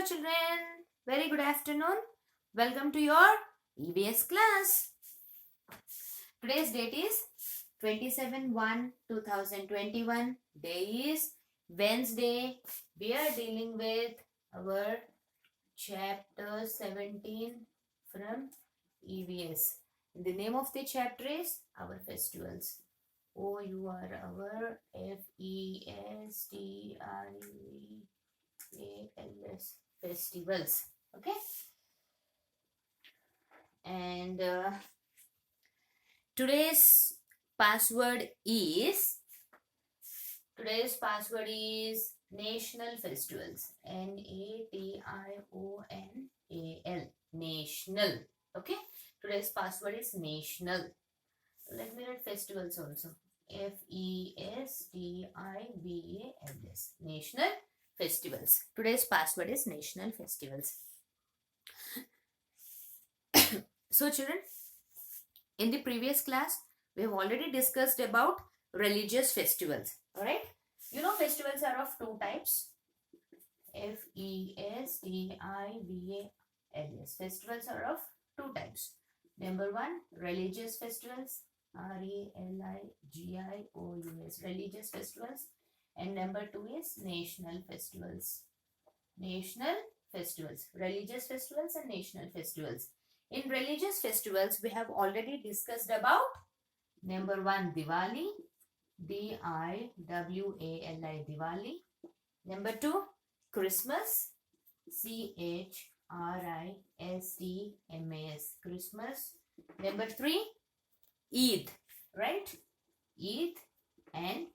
children, very good afternoon. Welcome to your EVS class. Today's date is 27/1/2021. Day is Wednesday. We are dealing with our chapter 17 from EVS. The name of the chapter is Our Festivals. Festivals. Festivals. Okay. And today's password is National Festivals. NATIONAL. National. Okay. Today's password is National. Let me write festivals also. FESTIVALS. National Festivals. Today's password is National Festivals. So children, in the previous class, we have already discussed about religious festivals. Alright? You know festivals are of two types. FESTIVALS. Festivals are of two types. Number one, religious festivals. RELIGIOUS. Religious festivals. And number two is national festivals. National festivals. Religious festivals and national festivals. In religious festivals, we have already discussed about number one, Diwali. DIWALI. Diwali. Number two, Christmas. CHRISTMAS. Christmas. Number three, Eid. Right? Eid. And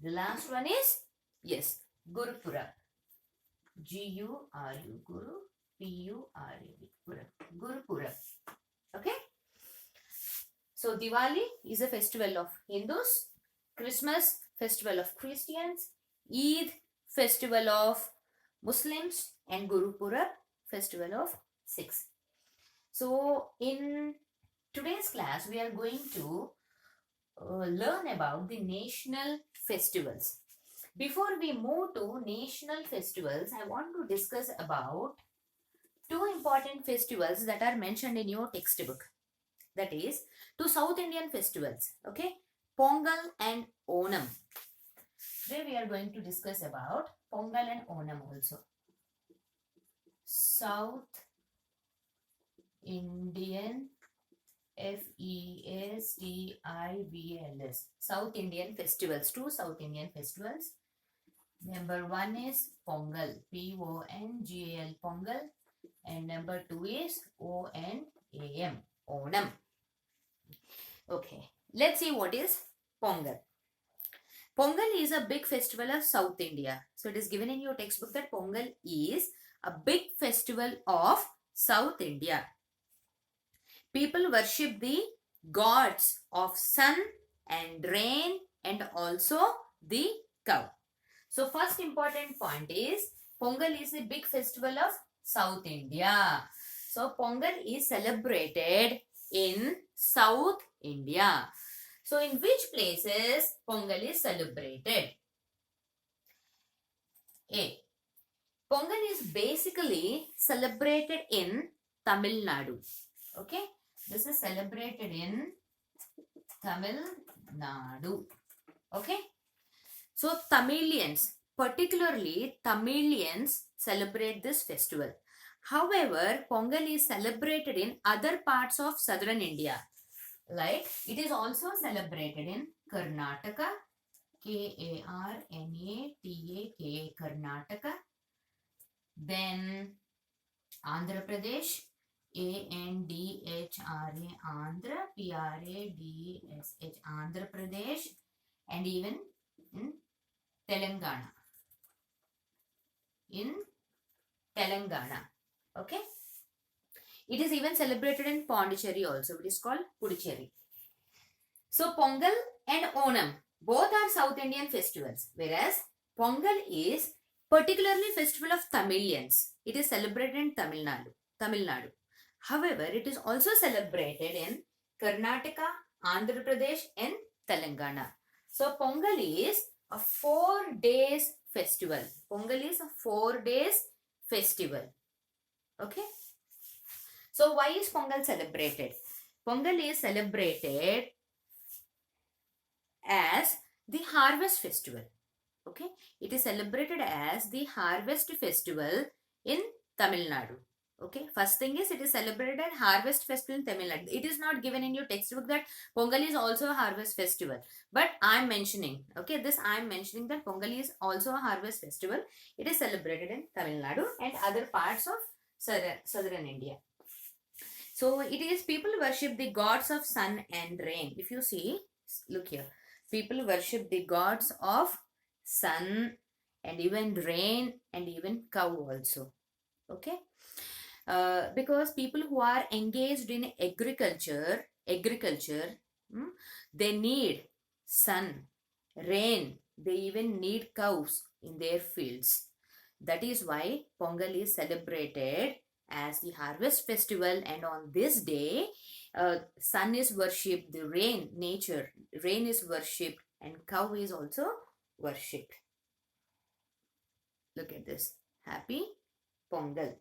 the last one is, yes, Gurupurab. GURU. Guru. PURAB. Gurupurab. Okay? So Diwali is a festival of Hindus. Christmas, festival of Christians. Eid, festival of Muslims. And Gurupurab, festival of Sikhs. So in today's class, we are going to learn about the national festivals. Before we move to national festivals, I want to discuss about two important festivals that are mentioned in your textbook. That is, two South Indian festivals. Okay? Pongal and Onam. Today we are going to discuss about Pongal and Onam also. South Indian FESTIVALS. South Indian festivals. Two South Indian festivals. Number one is Pongal. PONGAL. Pongal. And number two is ONAM. Onam. Okay. Let's see what is Pongal. Pongal is a big festival of South India. So it is given in your textbook that Pongal is a big festival of South India. People worship the gods of sun and rain and also the cow. So first important point is Pongal is a big festival of South India. So Pongal is celebrated in South India. So in which places Pongal is celebrated? A. Pongal is basically celebrated in Tamil Nadu. Okay. This is celebrated in Tamil Nadu. Okay. So Tamilians, particularly Tamilians, celebrate this festival. However, Pongal is celebrated in other parts of southern India. Like, it is also celebrated in Karnataka, KARNATAKA, Karnataka. Then Andhra Pradesh, ANDHRA, Andhra, PRADSH, Andhra Pradesh, and even in Telangana. In Telangana. Okay. It is even celebrated in Pondicherry also. It is called Puducherry. So Pongal and Onam, both are South Indian festivals. Whereas Pongal is particularly festival of Tamilians. It is celebrated in Tamil Nadu. However, it is also celebrated in Karnataka, Andhra Pradesh and Telangana. So Pongal is a 4 days festival. Pongal is a 4 days festival. Okay. So why is Pongal celebrated? Pongal is celebrated as the harvest festival. Okay. It is celebrated as the harvest festival in Tamil Nadu. Okay. First thing is, it is celebrated harvest festival in Tamil Nadu. It is not given in your textbook that Pongal is also a harvest festival. But I am mentioning, okay, this I am mentioning that Pongal is also a harvest festival. It is celebrated in Tamil Nadu and other parts of southern India. So it is, people worship the gods of sun and rain. If you see, look here. People worship the gods of sun and even rain and even cow also. Okay. Because people who are engaged in agriculture, they need sun, rain, they even need cows in their fields. That is why Pongal is celebrated as the harvest festival, and on this day, sun is worshipped, the rain, nature, rain is worshipped, and cow is also worshipped. Look at this. Happy Pongal.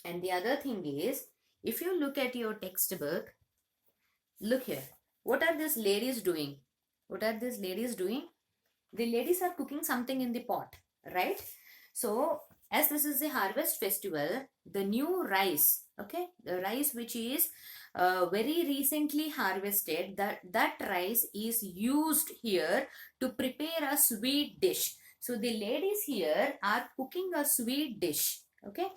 And the other thing is, if you look at your textbook, look here. What are these ladies doing? What are these ladies doing? The ladies are cooking something in the pot, right? So, as this is the harvest festival, the new rice, okay, the rice which is very recently harvested, that rice is used here to prepare a sweet dish. So, the ladies here are cooking a sweet dish, okay.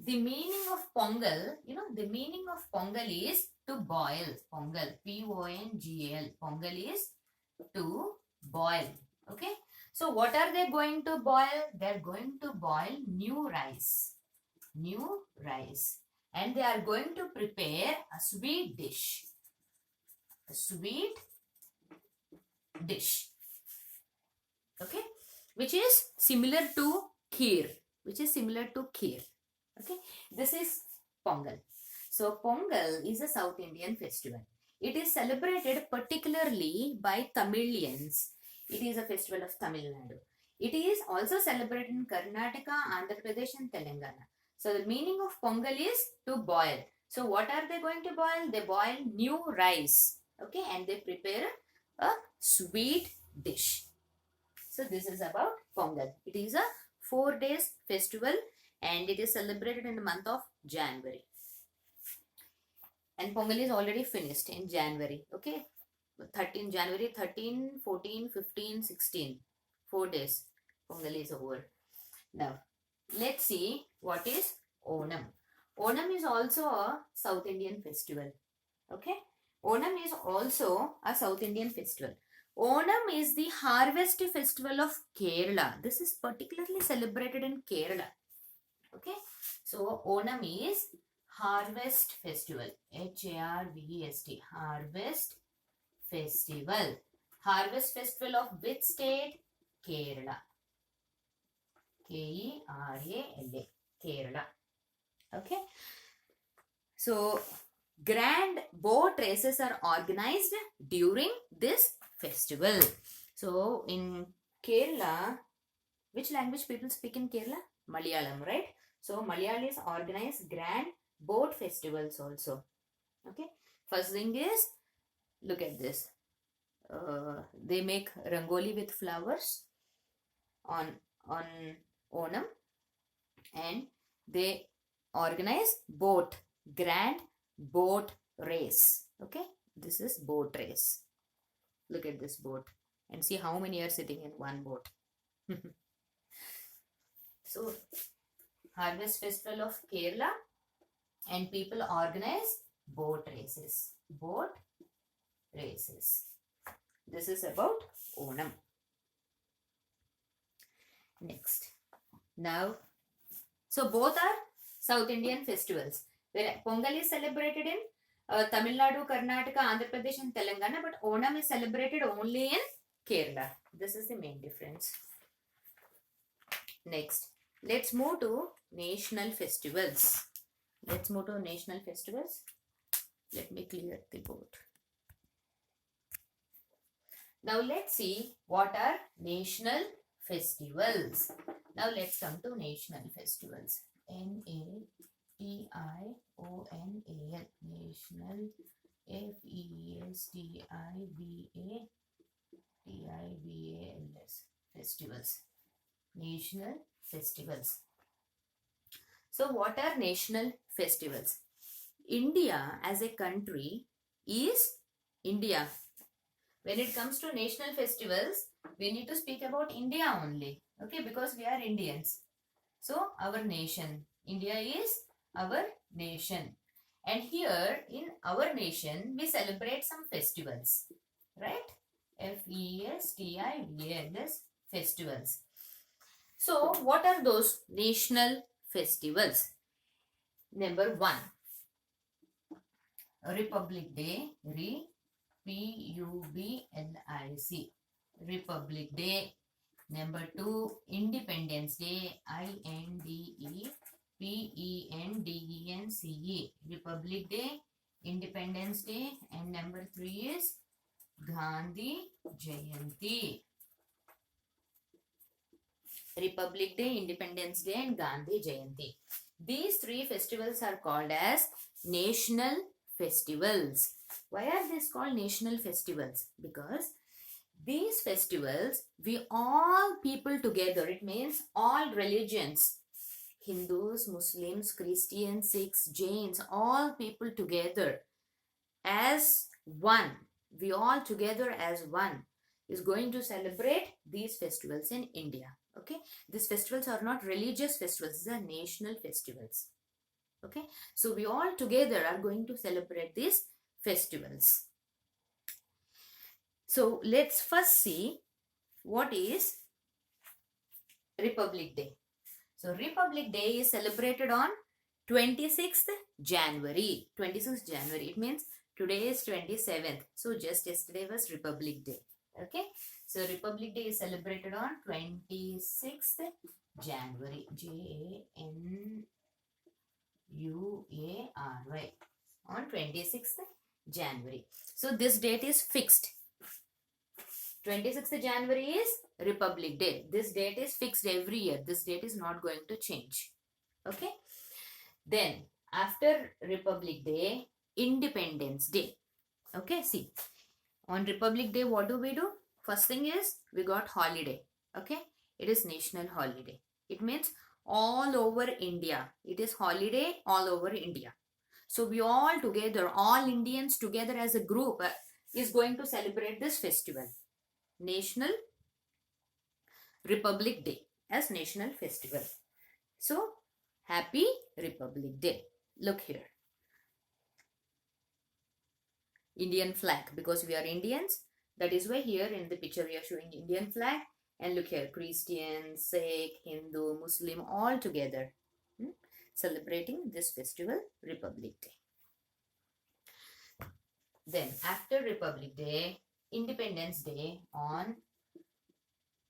The meaning of Pongal, the meaning of Pongal is to boil. Pongal, P-O-N-G-A-L. Pongal is to boil. Okay. So what are they going to boil? They are going to boil new rice. New rice. And they are going to prepare a sweet dish. A sweet dish. Okay. Which is similar to kheer. Okay, this is Pongal. So Pongal is a South Indian festival. It is celebrated particularly by Tamilians. It is a festival of Tamil Nadu. It is also celebrated in Karnataka, Andhra Pradesh and Telangana. So the meaning of Pongal is to boil. So what are they going to boil? They boil new rice. Okay, and they prepare a sweet dish. So this is about Pongal. It is a 4 days festival, and it is celebrated in the month of January. And Pongal is already finished in January. Okay. January 13, 14, 15, 16. 4 days. Pongal is over. Now, let's see what is Onam. Onam is also a South Indian festival. Okay. Onam is also a South Indian festival. Onam is the harvest festival of Kerala. This is particularly celebrated in Kerala. Okay, so Onam is harvest festival. H-A-R-V-E-S-T. Harvest festival. Harvest festival of which state? Kerala. K-E-R-A-L-A. Kerala. Okay. So, grand boat races are organized during this festival. So, in Kerala, which language people speak in Kerala? Malayalam, right? So, Malayalis organize grand boat festivals also. Okay. First thing is, look at this. They make rangoli with flowers on Onam, and they organize grand boat race. Okay. This is boat race. Look at this boat and see how many are sitting in one boat. So, harvest festival of Kerala, and people organize boat races. Boat races. This is about Onam. Next. Now, so both are South Indian festivals. Where Pongal is celebrated in Tamil Nadu, Karnataka, Andhra Pradesh and Telangana, but Onam is celebrated only in Kerala. This is the main difference. Next. Let's move to national festivals. Let me clear the board. Now let's see what are national festivals. Now let's come to national festivals. NATIONAL, national, FESTIVATIVALS, festivals. National festivals. So what are national festivals? India as a country is India. When it comes to national festivals, we need to speak about India only. Okay, because we are Indians. So our nation, India is our nation. And here in our nation, we celebrate some festivals. Right? FESTIVALS, festivals. So what are those national festivals? Number 1, Republic Day, PUBLIC, Republic Day. Number 2, Independence Day, INDEPENDENCE, Republic Day, Independence Day. And number 3 is Gandhi Jayanti. Republic Day, Independence Day and Gandhi Jayanti. These 3 festivals are called as national festivals. Why are these called national festivals? Because these festivals, we all people together, it means all religions, Hindus, Muslims, Christians, Sikhs, Jains, all people together as one, we all together as one is going to celebrate these festivals in India. Okay, these festivals are not religious festivals, these are national festivals. Okay, so we all together are going to celebrate these festivals. So let's first see what is Republic Day. So Republic Day is celebrated on 26th January. 26th January. It means today is 27th. So just yesterday was Republic Day. Okay. So Republic Day is celebrated on 26th January. JANUARY. On 26th January. So this date is fixed. 26th January is Republic Day. This date is fixed every year. This date is not going to change. Okay. Then after Republic Day, Independence Day. Okay, see. On Republic Day, what do? First thing is we got holiday. Okay. It is national holiday. It means all over India. It is holiday all over India. So we all together, all Indians together as a group is going to celebrate this festival. National Republic Day as national festival. So happy Republic Day. Look here. Indian flag, because we are Indians. That is why here in the picture we are showing Indian flag. And look here, Christian, Sikh, Hindu, Muslim, all together celebrating this festival, Republic Day. Then after Republic Day, Independence Day on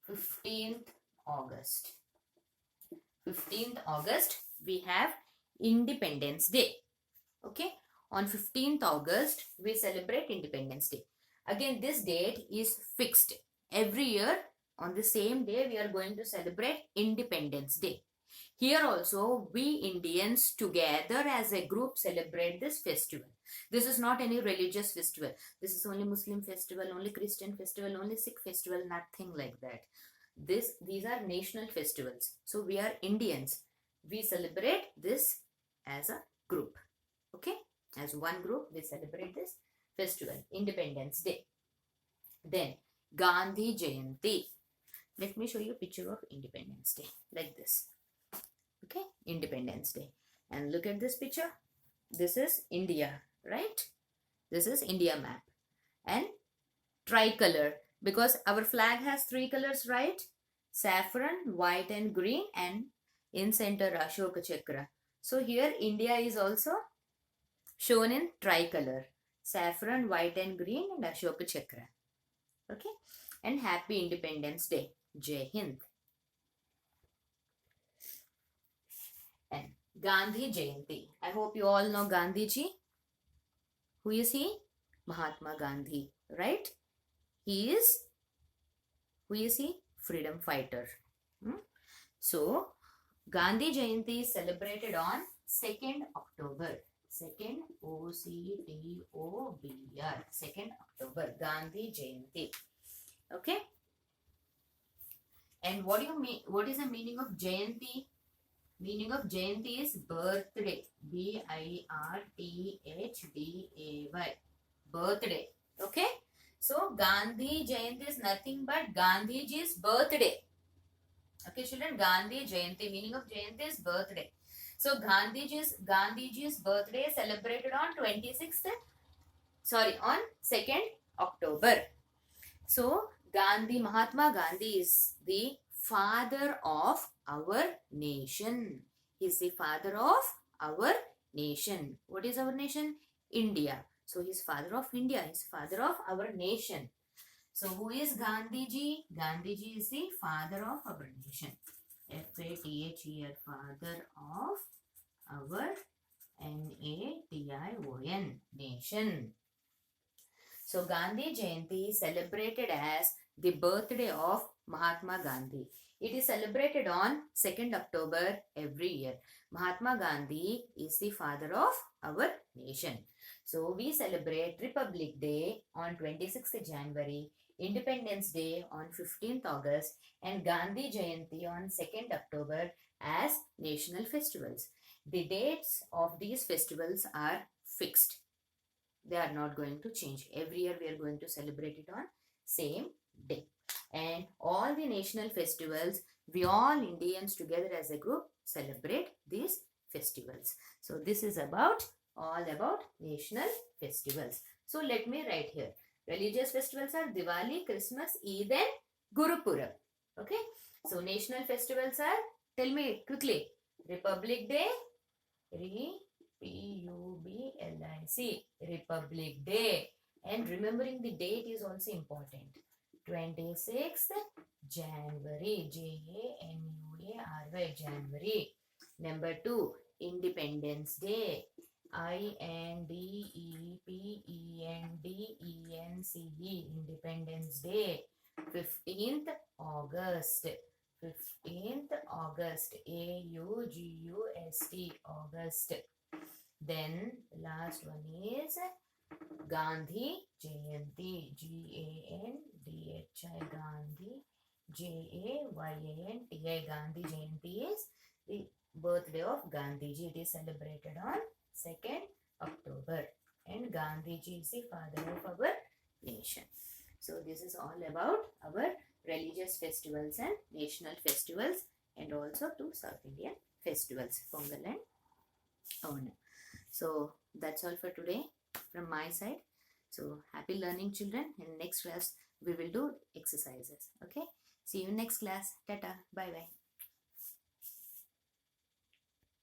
15th August. 15th August, we have Independence Day. Okay. On 15th August, we celebrate Independence Day. Again, this date is fixed. Every year, on the same day, we are going to celebrate Independence Day. Here also, we Indians together as a group celebrate this festival. This is not any religious festival. This is only Muslim festival, only Christian festival, only Sikh festival, nothing like that. These are national festivals. So we are Indians. We celebrate this as a group. Okay? As one group, we celebrate this festival, Independence Day. Then Gandhi Jayanti. Let me show you a picture of Independence Day like this. Okay, Independence Day. And look at this picture. This is India, right? This is India map. And tricolor, because our flag has 3 colors, right? Saffron, white and green, and in center Ashoka Chakra. So here India is also shown in tricolor. Saffron, white and green and Ashoka Chakra. Okay. And happy Independence Day. Jai Hind. And Gandhi Jayanti. I hope you all know Gandhi ji. Who is he? Mahatma Gandhi, right? He is, who is he? freedom fighter. Hmm? So, Gandhi Jayanti is celebrated on 2nd October. 2nd October. 2nd October. Gandhi Jayanti. Okay. And what do you mean? What is the meaning of Jayanti? Meaning of Jayanti is birthday. birthday. Birthday. Okay. So Gandhi Jayanti is nothing but Gandhiji's birthday. Okay, children. Gandhi Jayanti. Meaning of Jayanti is birthday. So Gandhiji's birthday is celebrated on 26th. Sorry, on 2nd October. So Mahatma Gandhi is the father of our nation. He is the father of our nation. What is our nation? India. So he is father of India. He is father of our nation. So who is Gandhiji? Gandhiji is the father of our nation. F-A-T-H-E-R, father of our N-A-T-I-O-N, nation. So Gandhi Jayanti is celebrated as the birthday of Mahatma Gandhi. It is celebrated on 2nd October every year. Mahatma Gandhi is the father of our nation. So we celebrate Republic Day on 26th January, Independence Day on 15th August, and Gandhi Jayanti on 2nd October as national festivals. The dates of these festivals are fixed. They are not going to change. Every year we are going to celebrate it on same day. And all the national festivals, we all Indians together as a group celebrate these festivals. So this is all about national festivals. So let me write here. Religious festivals are Diwali, Christmas, Eid and Guru Purab. Okay. So national festivals are, tell me quickly. Republic Day, P-U-B-L-I-C, Republic Day. And remembering the date is also important. 26th January, January, January. Number 2, Independence Day, INDEPENDENCE, Independence Day. 15th August, 15th August, A-U-G-U-S-T, August. Then last one is Gandhi Jayanti, G-A-N-D-H-I, Gandhi, J-A-Y-A-N-T-I, Gandhi Jayanti is the birthday of Gandhiji. It is celebrated on 2nd October. And Gandhiji is the father of our nation. So this is all about our religious festivals and national festivals, and also 2 South Indian festivals, Pongal and Onam. So that's all for today from my side. So happy learning, children. In next class we will do exercises. Okay. See you next class. Tata. Bye bye.